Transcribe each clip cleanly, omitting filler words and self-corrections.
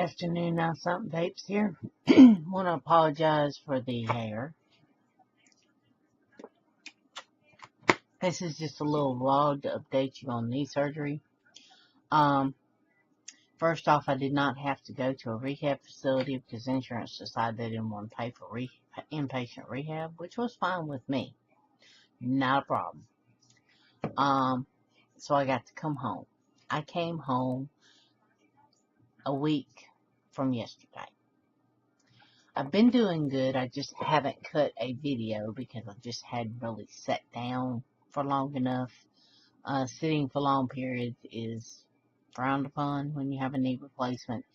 afternoon, now something vapes here. Want to apologize for the hair. This is just a little vlog to update you on knee surgery. First off, I did not have to go to a rehab facility because insurance decided they didn't want to pay for inpatient rehab, which was fine with me. Not a problem. So I got to come home. I came home a week from yesterday. I've been doing good. I just haven't cut a video because I just hadn't really sat down for long enough. Sitting for long periods is frowned upon when you have a knee replacement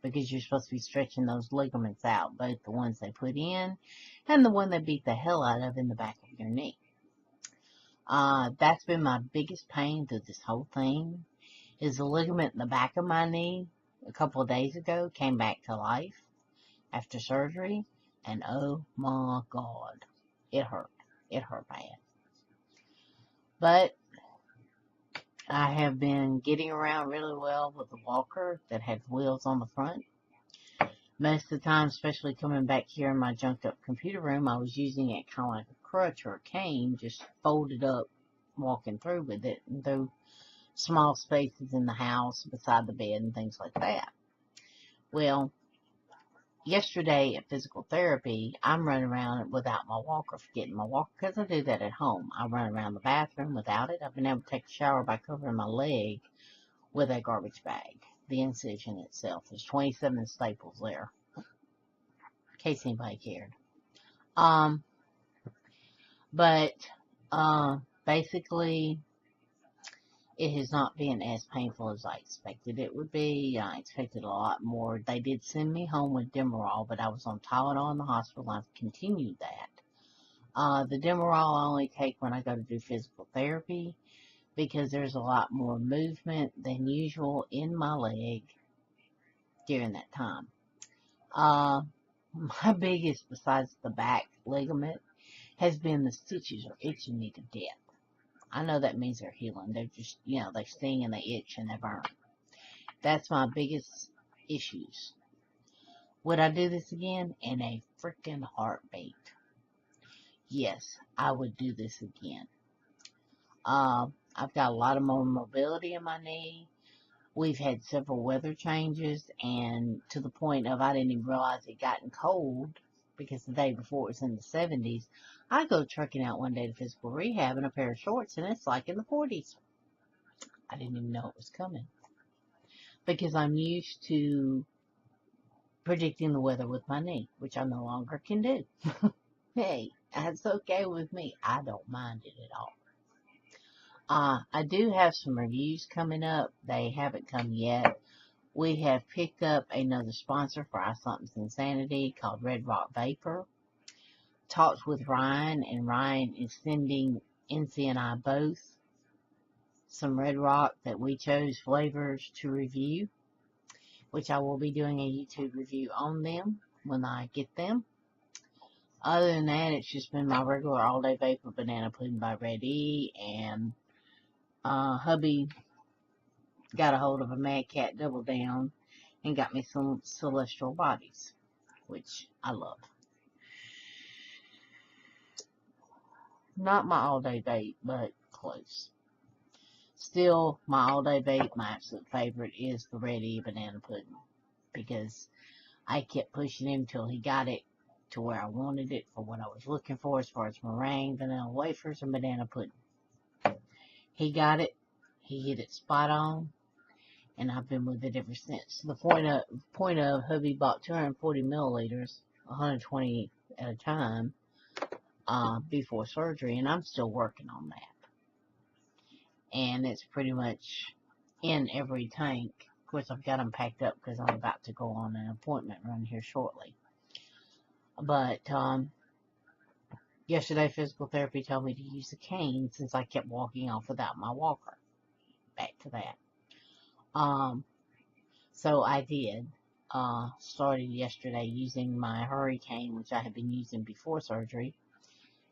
because you're supposed to be stretching those ligaments out, both the ones they put in and the one they beat the hell out of in the back of your knee. That's been my biggest pain through this whole thing, is the ligament in the back of my knee a couple of days ago came back to life after surgery, and oh my God, it hurt. It hurt bad. But I have been getting around really well with a walker that had wheels on the front. Most of the time, especially coming back here in my junked up computer room, I was using it kind of like a crutch or a cane, just folded up, walking through with it, and through small spaces in the house, beside the bed, and things like that. Well, yesterday at physical therapy, I'm running around without my walker, forgetting my walker, because I do that at home. I run around the bathroom without it. I've been able to take a shower by covering my leg with a garbage bag. The incision itself. There's 27 staples there, in case anybody cared. Basically, it has not been as painful as I expected it would be. I expected a lot more. They did send me home with Demerol, but I was on Tylenol in the hospital. I've continued that. The Demerol I only take when I go to do physical therapy because there's a lot more movement than usual in my leg during that time. My biggest, besides the back ligament, has been the stitches are itching me to death. I know that means they're healing. They're just, they sting and they itch and they burn. That's my biggest issues. Would I do this again? In a freaking heartbeat. Yes, I would do this again. I've got a lot of more mobility in my knee. We've had several weather changes, and to the point of I didn't even realize it gotten cold, because the day before it was in the 70s. I go trucking out one day to physical rehab in a pair of shorts, and it's like in the 40s. I didn't even know it was coming, because I'm used to predicting the weather with my knee, which I no longer can do. Hey, that's okay with me. I don't mind it at all. I do have some reviews coming up. They haven't come yet. We have picked up another sponsor for our Something's Insanity called Red Rock Vapor. Talked with Ryan, and Ryan is sending NC and I both some Red Rock that we chose flavors to review, which I will be doing a YouTube review on them when I get them. Other than that, it's just been my regular all-day vapor banana pudding by Red E, and hubby got a hold of a Mad Cat Double Down and got me some Celestial Bodies, which I love. Not my all-day vape, but close. Still, my all-day vape, my absolute favorite, is the Red E banana pudding, because I kept pushing him till he got it to where I wanted it for what I was looking for as far as meringue, vanilla wafers, and banana pudding. He got it. He hit it spot on, and I've been with it ever since. To the point of hubby bought 240 milliliters, 120 at a time, before surgery, and I'm still working on that. And it's pretty much in every tank. Of course, I've got them packed up because I'm about to go on an appointment run here shortly. But yesterday, physical therapy told me to use a cane since I kept walking off without my walker. Back to that. So I did. Started yesterday using my hurricane, which I had been using before surgery.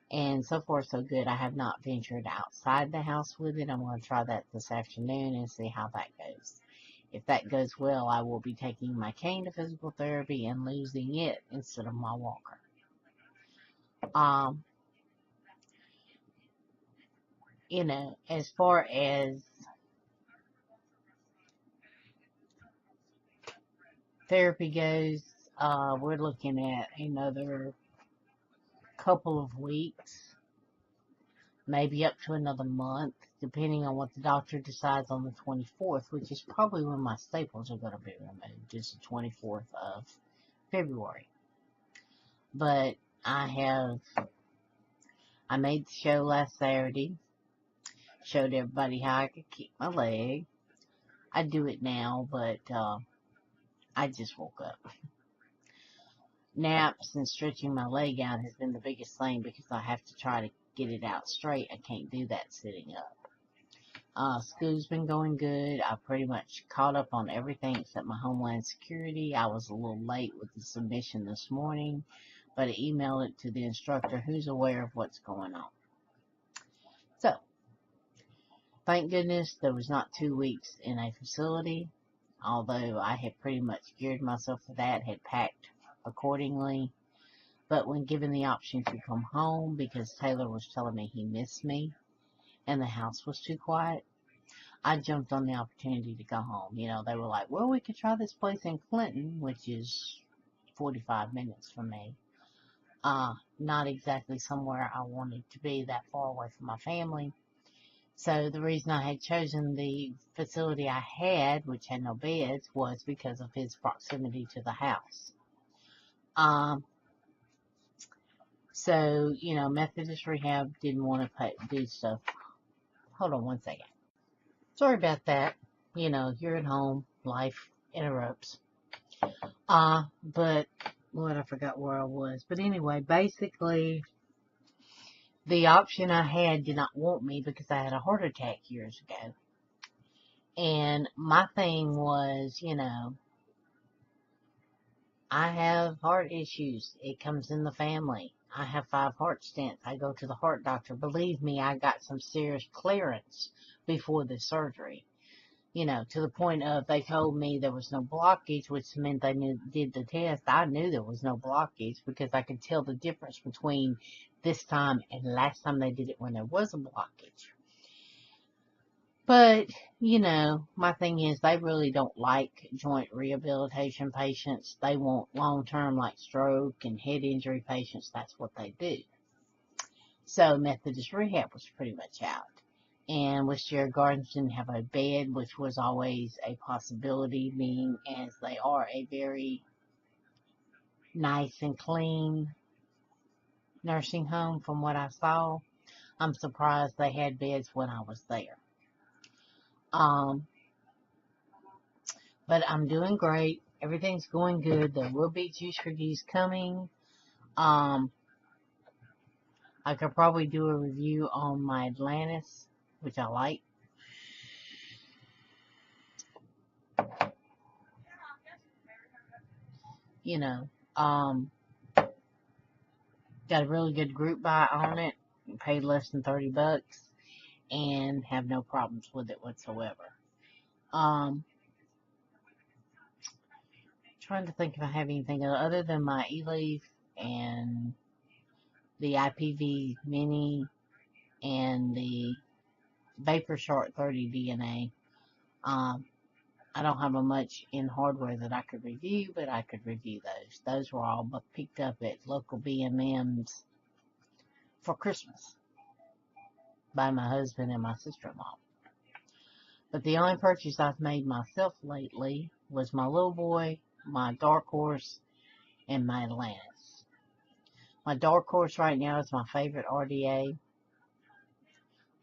And so far, so good. I have not ventured outside the house with it. I'm going to try that this afternoon and see how that goes. If that goes well, I will be taking my cane to physical therapy and losing it instead of my walker. You know, as far as therapy goes, we're looking at another couple of weeks, maybe up to another month, depending on what the doctor decides on the 24th, which is probably when my staples are going to be removed. It's the 24th of February. But I made the show last Saturday, showed everybody how I could keep my leg. I do it now, but I just woke up. Naps and stretching my leg out has been the biggest thing because I have to try to get it out straight. I can't do that sitting up. School's been going good. I pretty much caught up on everything except my Homeland Security. I was a little late with the submission this morning, but I emailed it to the instructor who's aware of what's going on. So, thank goodness there was not 2 weeks in a facility, although I had pretty much geared myself for that, had packed accordingly. But when given the option to come home, because Taylor was telling me he missed me and the house was too quiet, I jumped on the opportunity to go home. You know, they were like, well, we could try this place in Clinton, which is 45 minutes from me. Not exactly somewhere I wanted to be, that far away from my family. So the reason I had chosen the facility I had, which had no beds, was because of his proximity to the house. So, you know, Methodist Rehab didn't want to do stuff. Hold on one second. Sorry about that. You know, you're at home. Life interrupts. But, Lord, I forgot where I was. But anyway, basically, the option I had did not want me because I had a heart attack years ago. And my thing was, you know, I have heart issues. It comes in the family. I have 5 heart stents. I go to the heart doctor. Believe me, I got some serious clearance before the surgery. You know, to the point of they told me there was no blockage, which meant they did the test. I knew there was no blockage because I could tell the difference between this time and last time they did it when there was a blockage. But, you know, my thing is they really don't like joint rehabilitation patients. They want long-term like stroke and head injury patients. That's what they do. So Methodist Rehab was pretty much out. And Wisteria Gardens didn't have a bed, which was always a possibility, being as they are a very nice and clean nursing home from what I saw. I'm surprised they had beds when I was there. But I'm doing great. Everything's going good. There will be juice reviews coming. I could probably do a review on my Atlantis, which I like. You know, got a really good group buy on it. Paid less than $30 and have no problems with it whatsoever. Trying to think if I have anything other than my E-Leaf and the IPV Mini and the Vapor Shark 30 DNA. I don't have much in hardware that I could review, but I could review those. Those were all picked up at local BMMs for Christmas by my husband and my sister-in-law. But the only purchase I've made myself lately was my little boy, my Dark Horse, and my Atlantis. My Dark Horse right now is my favorite RDA.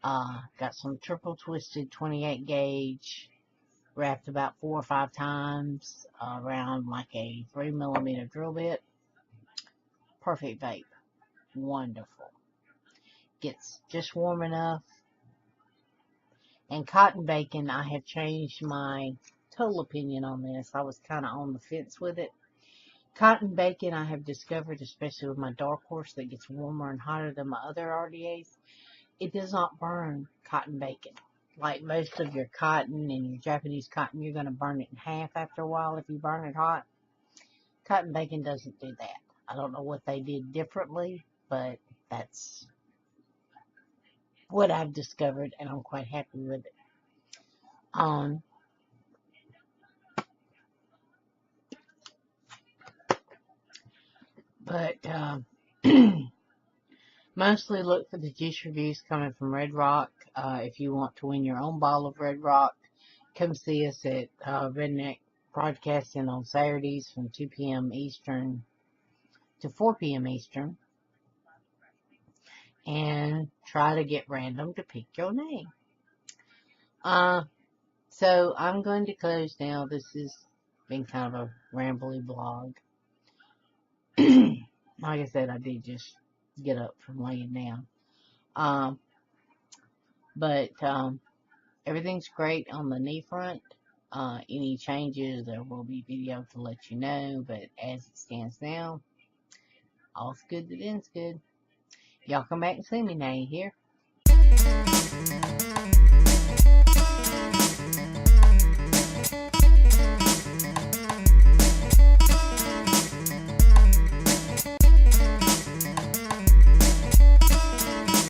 Got some triple twisted 28 gauge, wrapped about 4 or 5 times around like a 3mm drill bit. Perfect vape. Wonderful. Gets just warm enough. And cotton bacon, I have changed my total opinion on this. I was kind of on the fence with it. Cotton bacon, I have discovered, especially with my Dark Horse that gets warmer and hotter than my other RDAs, it does not burn cotton bacon. like most of your cotton and your Japanese cotton, you're going to burn it in half after a while if you burn it hot. Cotton bacon doesn't do that. I don't know what they did differently, but that's what I've discovered, and I'm quite happy with it. But mostly look for the juice reviews coming from Red Rock. If you want to win your own bottle of Red Rock, come see us at Redneck Broadcasting on Saturdays from 2 p.m. Eastern to 4 p.m. Eastern. And try to get random to pick your name. So I'm going to close now. This has been kind of a rambly blog. Like I said, I did just get up from laying down. But everything's great on the knee front. Any changes, there will be video to let you know. But as it stands now, all's good that ends good. Y'all come back and see me now, you hear?